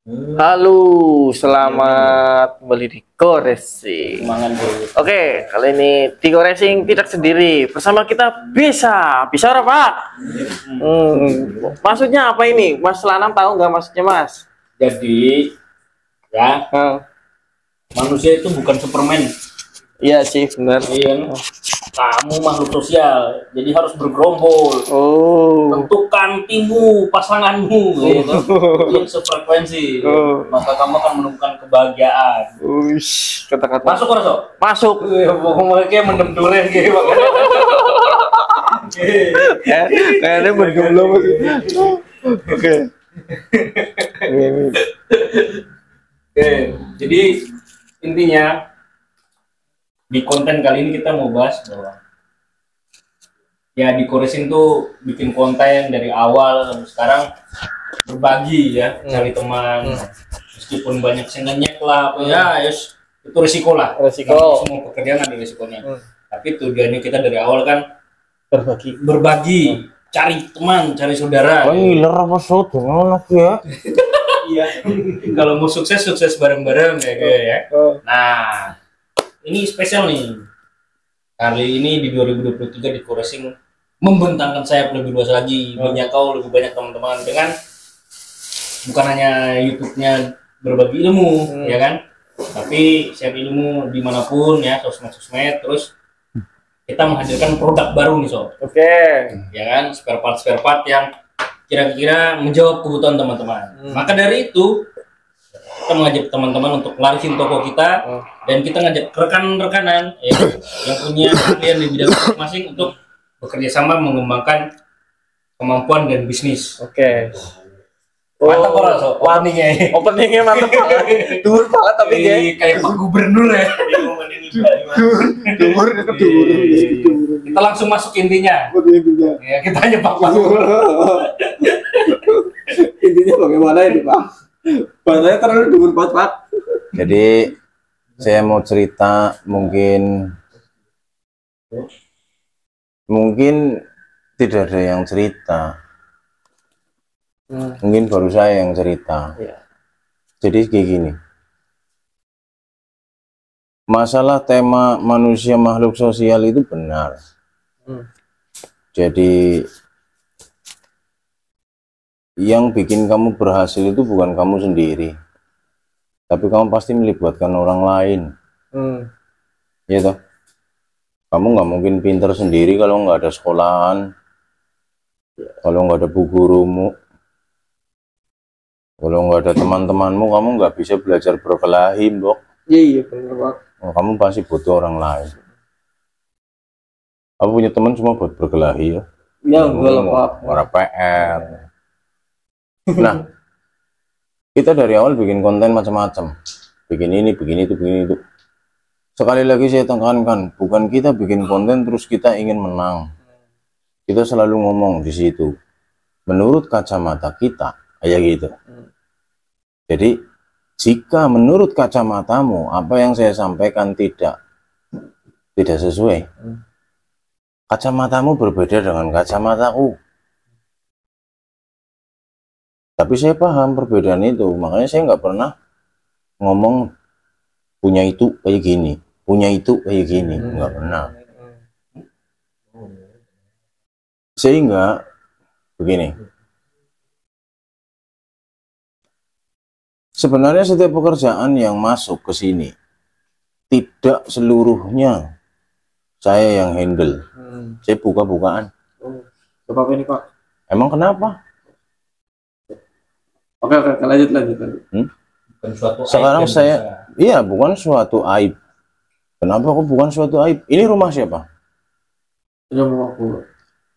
Halo, selamat kembali di Koresing. Oke, kali ini di Koresing tidak sendiri. Bersama kita bisa apa Pak? Maksudnya apa ini? Mas Lanam tahu nggak maksudnya Mas? Jadi ya, manusia itu bukan Superman. Iya sih, benar. Iya. Kamu makhluk sosial, jadi harus bergerombol. Tentukan timmu, pasanganmu, gitu. Yang sefrekuensi. Maka kamu akan menemukan kebahagiaan. Kata-kata. Masuk Raso? Masuk. Pokoknya mendem durian gitu. Kayaknya berjomblo. Oke. Jadi intinya di konten kali ini kita mau bahas bahwa ya di Koresing tuh bikin konten dari awal sampai sekarang, berbagi ya, cari teman, meskipun banyak senengnya lah, ya yes, itu risiko lah, semua pekerjaan ada risikonya, tapi tujuannya kita dari awal kan berbagi, cari teman, cari saudara. Ngiler apa saudara ya? Iya, kalau mau sukses bareng-bareng kayak gitu ya. Nah, ini spesial nih. Kali ini di 2023 di Koresing membentangkan sayap lebih luas lagi, menjangkau lebih banyak teman-teman dengan bukan hanya YouTube-nya berbagi ilmu, ya kan? Tapi share ilmu dimanapun ya, sosmed, terus kita menghadirkan produk baru nih Sob. Ya kan, spare part yang kira-kira menjawab kebutuhan teman-teman. Maka dari itu kita mengajak teman-teman untuk larisin toko kita, dan kita ngajak rekan-rekanan ya, yang punya keahlian di bidang masing-masing untuk bekerja sama mengembangkan kemampuan dan bisnis. Mantap orang so, openingnya mantap banget. Dur banget tapi kayak Pak Gubernur ya. Dur. Kita langsung masuk intinya. Ya, kita hanya Pak Gubernur. Intinya bagaimana ini Pak? Bahasanya terlalu dur banget Pak. Jadi saya mau cerita, mungkin tidak ada yang cerita, mungkin baru saya yang cerita. Jadi kayak gini, masalah tema manusia makhluk sosial itu benar. Jadi yang bikin kamu berhasil itu bukan kamu sendiri, tapi kamu pasti melibatkan orang lain. Ya toh, kamu nggak mungkin pinter sendiri kalau nggak ada sekolahan, kalau nggak ada bu gurumu, kalau nggak ada teman-temanmu, kamu nggak bisa belajar berkelahi, Mbok. Iya benar Pak. Kamu pasti butuh orang lain. Aku punya teman cuma buat berkelahi ya. Ya enggak lah Pak. Para PR. Nah, kita dari awal bikin konten macam-macam, bikin ini, bikin itu. Sekali lagi saya tekankan, bukan kita bikin konten terus kita ingin menang. Kita selalu ngomong di situ, menurut kacamata kita, kayak gitu. Jadi, jika menurut kacamatamu apa yang saya sampaikan tidak sesuai, kacamatamu berbeda dengan kacamataku. Tapi saya paham perbedaan itu, makanya saya nggak pernah ngomong punya itu kayak gini, punya itu kayak gini, nggak pernah. Sehingga begini, sebenarnya setiap pekerjaan yang masuk ke sini tidak seluruhnya saya yang handle. Saya buka-bukaan. Sebab ini Pak. Emang kenapa? Oke, lanjut. Sekarang saya, iya bukan suatu aib. Kenapa kok bukan suatu aib? Ini rumah siapa? Rumah aku.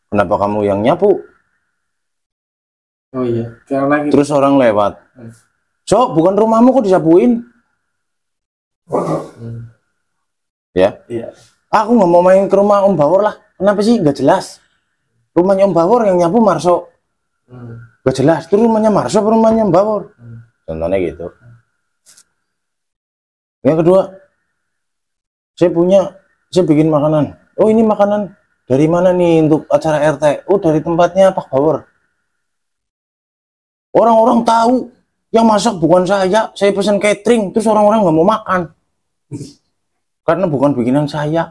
Kenapa kamu yang nyapu? Oh iya, lagi. Terus orang lewat. So, bukan rumahmu kok disapuin? Ya? Iya. Aku nggak mau main ke rumah Om Bawor lah. Kenapa sih? Nggak jelas. Rumahnya Om Bawor yang nyapu Marso. Gak jelas, itu rumahnya Marso apa rumahnya Mbak Bawor? Contohnya gitu. Yang kedua, saya bikin makanan. Oh ini makanan dari mana nih untuk acara RT? Oh dari tempatnya Pak Bawor. Orang-orang tahu yang masak bukan saya pesan catering, terus orang-orang nggak mau makan. Karena bukan bikinan saya.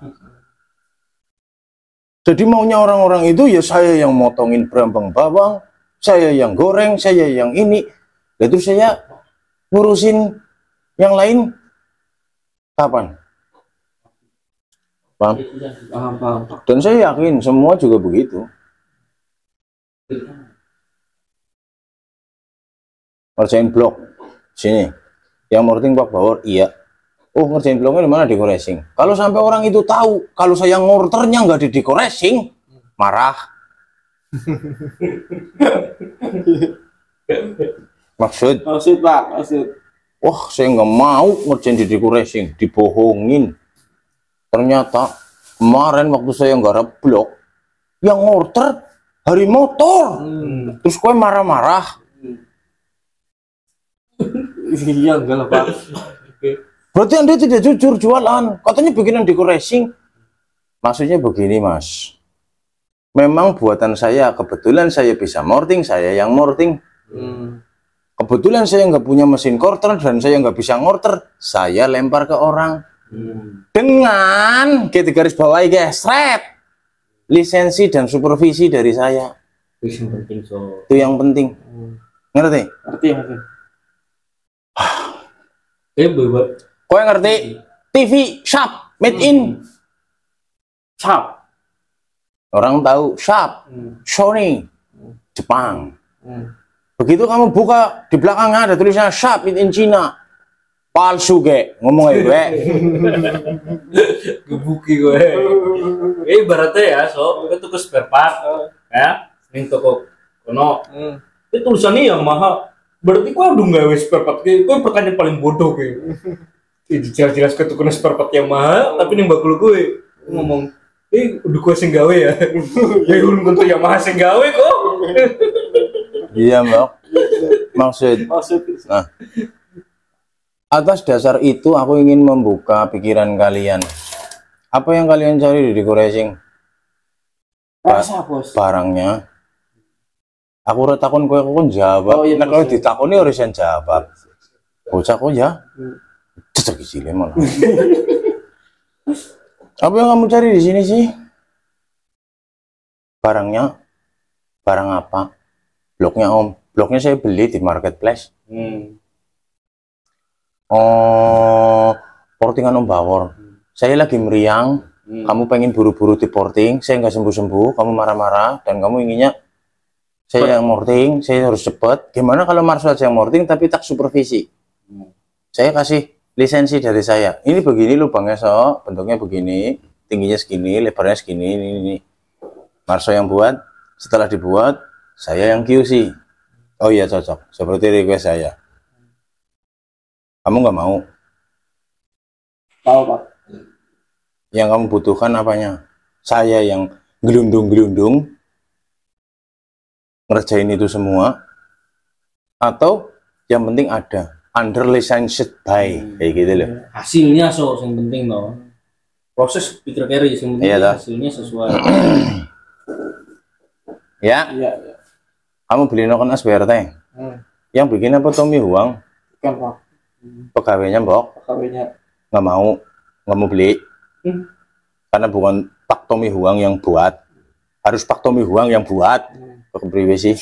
Jadi maunya orang-orang itu ya saya yang motongin berambang bawang, saya yang goreng, saya yang ini. Itu saya ngurusin yang lain kapan? Paham? Dan saya yakin semua juga begitu. Ngerjain blok sini, yang morting Pak Bawor, iya. Oh, ngerjain bloknya di mana? Decoration. Kalau sampai orang itu tahu kalau saya ngorternya nggak di decoration, marah. Maksud Pak, maksud. wah, saya nggak mau ngerjain di decoration, dibohongin. Ternyata kemarin waktu saya nggarap blok, yang ngorter hari motor, terus gue marah-marah. Iya, enggak lah, Pak. Berarti Anda tidak jujur jualan, katanya bikinan decoration. Maksudnya begini, Mas. Memang buatan saya, kebetulan saya bisa morting, saya yang morting. Kebetulan saya nggak punya mesin korter dan saya nggak bisa ngorter, saya lempar ke orang. Dengan kita garis bawahi guys, lisensi dan supervisi dari saya. Itu yang penting, so. Itu yang penting. Ngerti? Ngerti, ngerti. Buat Kau yang ngerti? TV Sharp made in Cap. orang tahu Sharp, Sony, Jepang. Begitu kamu buka di belakangnya ada tulisannya Sharp made in China. Palsu ge, ngomong aja gue. gebuki gue. Ibaratnya ya, so itu ke spare part, ya, ning toko kono. Itu tulisannya yang mahal. Berarti kau udah nggak spare part, kau pertanyaan paling bodoh kayak. Jelas-jelas ke tukang spare part yang mahal, tapi nih bakul gue ngomong, udah kau sing gawe ya. Ya belum tentu yang mahal sing gawe kok. Iya, Mbak. Maksud. Nah, atas dasar itu aku ingin membuka pikiran kalian. Apa yang kalian cari di decoration? Barangnya. Aku udah takon kowe kon jawab. Nek kowe ditakoni harus yang jawab. Bocah kok ya? Cecek cilik malah. Apa yang kamu cari di sini sih? Barangnya? Barang apa? Bloknya Om. Bloknya saya beli di marketplace. Oh, portingan Om Bawor. Saya lagi meriang. Kamu pengen buru-buru di porting. Saya nggak sembuh-sembuh. Kamu marah-marah dan kamu inginnya saya yang morting, saya harus cepat. Gimana kalau Marcel aja yang morting tapi tak supervisi? Saya kasih lisensi dari saya. Ini begini lubangnya, so, bentuknya begini, tingginya segini, lebarnya segini, ini. Marcel yang buat, setelah dibuat, saya yang QC. Oh iya cocok, seperti request saya. Kamu nggak mau? Tahu, Pak. Yang kamu butuhkan apanya? Saya yang gelundung-gelundung ngerjain itu semua, atau yang penting ada under licensed by kayak gitu loh. Hasilnya so yang penting loh. Proses pikir carry yang penting hasilnya sesuai. Ya. Iya. Kamu beli nokon SBRT. Yang bikin apa Tommy Huang? Bukan, Pak. Pegawainya Mbok. Pegawainya Nggak mau beli. Karena bukan Pak Tommy Huang yang buat. Harus Pak Tommy Huang yang buat. Kepriwe sih.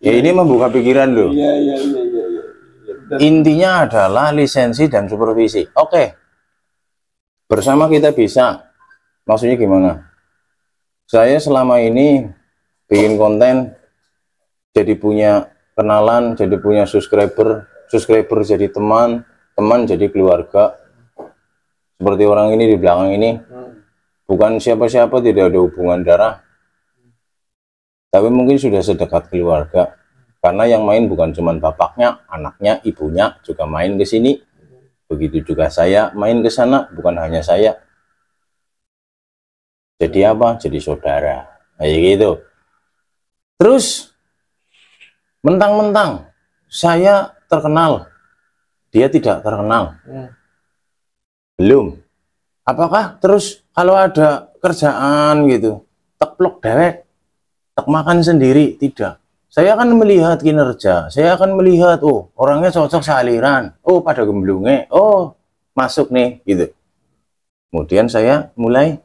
Ya ini membuka pikiran loh. Iya. Intinya adalah lisensi dan supervisi. Oke. Bersama kita bisa. Maksudnya gimana? Saya selama ini bikin konten, jadi punya kenalan, jadi punya subscriber jadi teman jadi keluarga. Seperti orang ini di belakang ini. Bukan siapa-siapa, tidak ada hubungan darah. Tapi mungkin sudah sedekat keluarga. Karena yang main bukan cuma bapaknya, anaknya, ibunya juga main ke sini. Begitu juga saya main ke sana, bukan hanya saya. Jadi apa? Jadi saudara. Kayak gitu. Terus mentang-mentang saya terkenal, dia tidak terkenal. Belum. Apakah terus kalau ada kerjaan gitu, teplok dewek, tak makan sendiri? Tidak. Saya akan melihat kinerja, saya akan melihat, oh orangnya cocok sealiran, oh pada gemblungnya, oh masuk nih, gitu. Kemudian saya mulai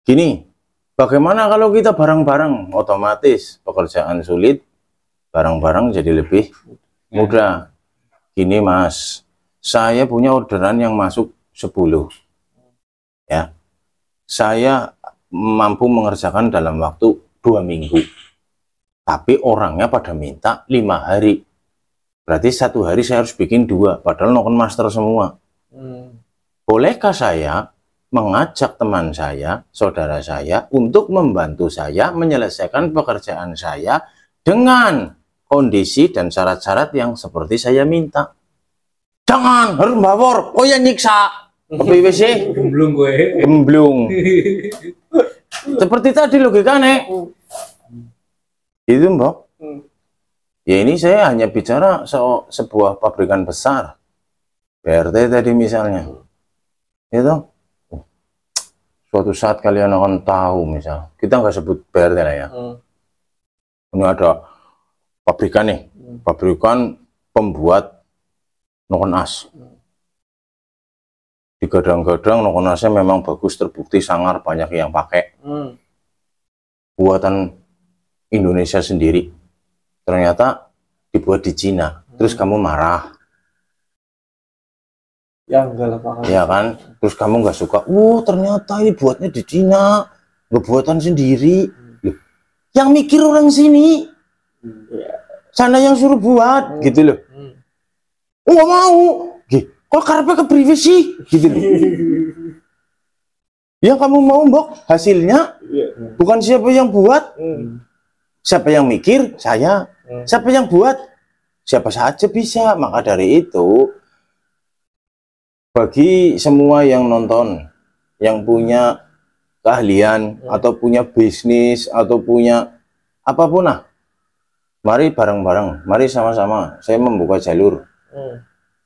gini, bagaimana kalau kita bareng-bareng, otomatis pekerjaan sulit, bareng-bareng jadi lebih mudah. Gini Mas, saya punya orderan yang masuk 10, ya, saya mampu mengerjakan dalam waktu 2 minggu. Tapi orangnya pada minta 5 hari. Berarti 1 hari saya harus bikin 2. Padahal nokon master semua. Bolehkah saya mengajak teman saya, saudara saya, untuk membantu saya menyelesaikan pekerjaan saya dengan kondisi dan syarat-syarat yang seperti saya minta? Jangan, harus mbawor. Oh ya nyiksa. PVC. Gemblung gue. Gemblung. Seperti tadi logikanya. Itu Mbak. Ya ini saya hanya bicara sebuah pabrikan besar. BRT tadi misalnya. Itu suatu saat kalian akan tahu, misal kita nggak sebut BRT lah ya. Ini ada pabrikan nih, pabrikan pembuat nokon as. Digadang-gadang nokon asnya memang bagus, terbukti sangar, banyak yang pakai. Buatan Indonesia sendiri, ternyata dibuat di Cina. Terus kamu marah, Ya enggak lah Pak. ya kan? Terus kamu nggak suka. Ternyata ini buatnya di Cina, buatan sendiri. Loh, yang mikir orang sini, sana yang suruh buat, gitu loh. Nggak mau, kok karpet ke privasi, gitu loh. Yang kamu mau Mbok, hasilnya bukan siapa yang buat. Siapa yang mikir? Saya. Siapa yang buat? Siapa saja bisa. Maka dari itu, bagi semua yang nonton, yang punya keahlian, atau punya bisnis, atau punya apapun lah, mari bareng-bareng, mari sama-sama. Saya membuka jalur.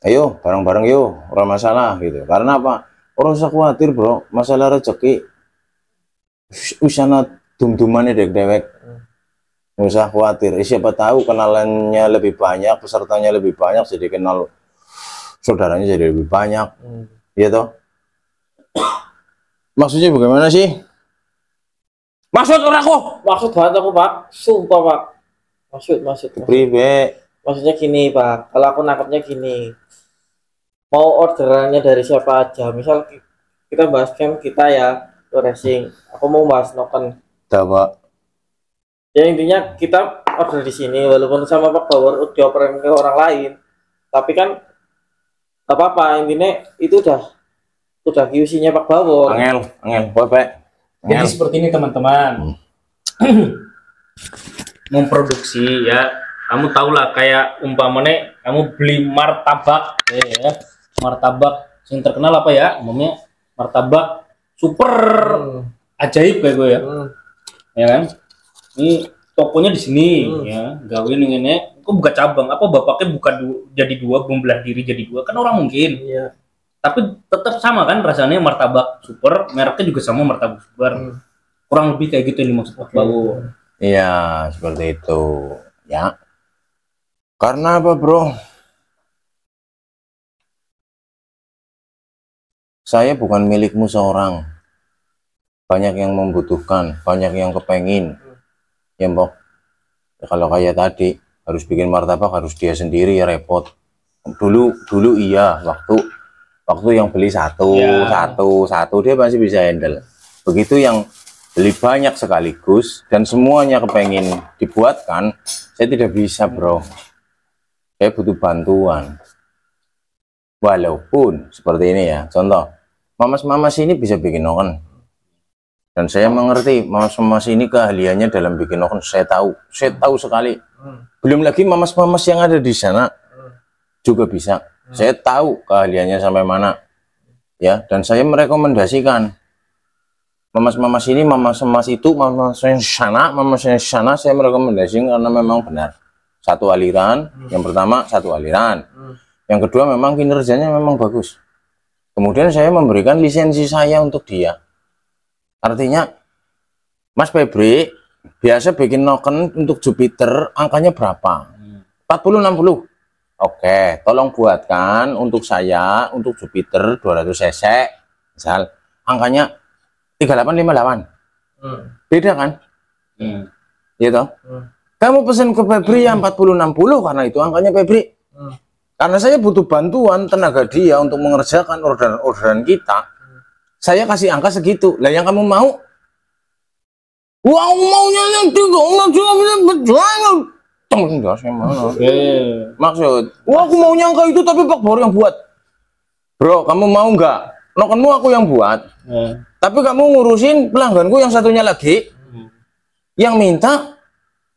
Ayo, bareng-bareng yuk, orang masalah gitu. Karena apa? Orang usah khawatir bro, masalah rezeki. Usana dum-dumannya dewek-dewek. Nggak usah khawatir, siapa tahu kenalannya lebih banyak, pesertanya lebih banyak, jadi kenal saudaranya jadi lebih banyak, ya toh. Maksudnya bagaimana sih? Maksud orang kok? Maksud banget aku Pak, sumpah Pak. Maksud. Pribe. Maksudnya gini Pak, kalau aku nangkapnya gini, mau orderannya dari siapa aja, misal kita bahas camp kita ya, racing, aku mau bahas noken. Dawa. Ya intinya kita order di sini walaupun sama Pak Bawor dioperin ke orang lain, tapi kan gak apa-apa, intinya itu udah QC-nya Pak Bawor. Angel, Bapak. Jadi seperti ini teman-teman. Memproduksi ya, kamu tahulah kayak umpamanya kamu beli martabak, ya, martabak yang terkenal apa ya? Umumnya martabak super ajaib kayak gue ya, ya kan? Ini tokonya di sini, ya, gawin ini, kok buka cabang? Apa bapaknya buka jadi 2, membelah diri jadi 2? Kan orang mungkin. Iya. Tapi tetap sama kan rasanya martabak super, mereknya juga sama martabak super. Kurang lebih kayak gitu yang dimaksud Pak Bawor. Iya, seperti itu. Ya. Karena apa, bro? Saya bukan milikmu seorang. Banyak yang membutuhkan, banyak yang kepengin. Ya, Mbok. Ya, kalau kayak tadi, harus bikin martabak, harus dia sendiri, ya repot. Dulu iya, waktu yang beli satu, dia pasti bisa handle. Begitu yang beli banyak sekaligus dan semuanya kepengin dibuatkan, saya tidak bisa, bro. Saya butuh bantuan. Walaupun seperti ini ya, contoh, mamas-mamas ini bisa bikin noken. Dan saya mengerti, mamas-mamas ini keahliannya dalam bikin noken, saya tahu sekali. Belum lagi mamas-mamas yang ada di sana juga bisa. Saya tahu keahliannya sampai mana, ya. Dan saya merekomendasikan mamas-mamas ini, mamas-mamas itu, mamas-mamas sana, saya merekomendasikan karena memang benar. Satu aliran, yang pertama satu aliran. Yang kedua memang kinerjanya memang bagus. Kemudian saya memberikan lisensi saya untuk dia. Artinya, Mas Febri, biasa bikin noken untuk Jupiter angkanya berapa? 40 60. Oke, tolong buatkan untuk saya untuk Jupiter 200 cc misal angkanya 3858. Beda kan? Gitu. Kamu pesen ke Febri yang 40 60 karena itu angkanya Febri. Karena saya butuh bantuan tenaga dia untuk mengerjakan orderan kita. Saya kasih angka segitu. Lah yang kamu mau? Wah, maunya yang maksud, wah aku maunya angka itu tapi Pak Bor yang buat. Bro, kamu mau nggak? Nokenmu aku yang buat. Tapi kamu ngurusin pelangganku yang satunya lagi, yang minta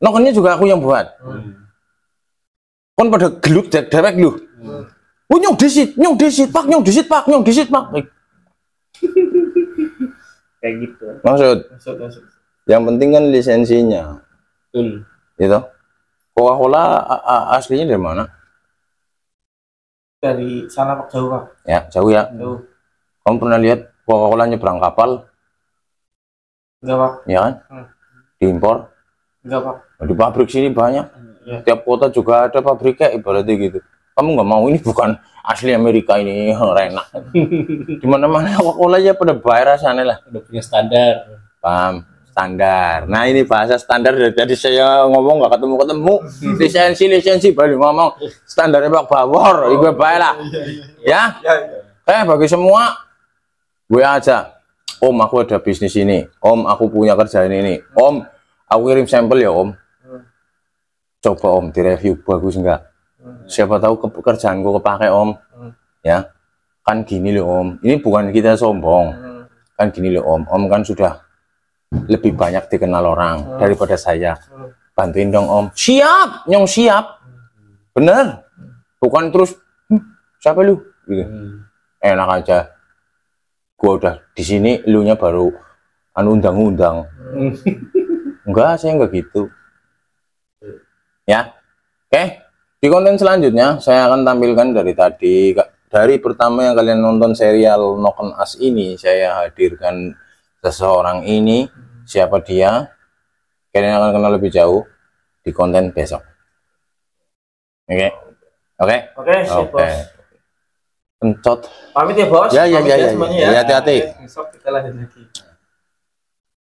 nokennya juga aku yang buat. Kon pada gelut dewek lu. Nyong disit pak. Kayak gitu. Maksud. Yang penting kan lisensinya. Betul. Gitu. Coca-Cola aslinya dari mana? Dari sana Pak, jauh Pak. Ya, jauh ya. Jauh. Kamu pernah lihat Coca-Cola nyebrang kapal? Enggak Pak. Ya kan? Diimpor? Enggak Pak. Di pabrik sini banyak. Ya. Tiap kota juga ada pabriknya ibaratnya gitu. Kamu nggak mau ini bukan asli Amerika ini enak. Dimana-mana Coca-Cola aja pada bayar sana lah. Udah punya standar. Paham? Standar. Nah ini bahasa standar dari tadi saya ngomong nggak ketemu. Lisensi baru ngomong standarnya Pak Bawor. Ibu baik lah. Ya. Bagi semua gue aja. Om aku ada bisnis ini. Om aku punya kerjaan ini. Om aku kirim sampel ya Om. Coba Om direview bagus enggak? Siapa tahu pekerjaanku kepake Om. Ya. Kan gini loh Om. Ini bukan kita sombong. Kan gini loh Om. Om kan sudah lebih banyak dikenal orang daripada saya. Bantuin dong Om. Siap, nyong siap. Bener. Bukan terus siapa lu? Gitu. Enak aja. Gua udah di sini, elunya baru undang-undang. Enggak, saya enggak gitu. Ya. Oke. Di konten selanjutnya saya akan tampilkan dari pertama yang kalian nonton serial Noken As ini, saya hadirkan seseorang ini. Siapa dia? Kalian akan kenal lebih jauh di konten besok. Oke. Siap Bos. Pencot. Pamit ya Bos. Ya. Pamit semuanya ya. Hati-hati. Besok kita lanjut lagi.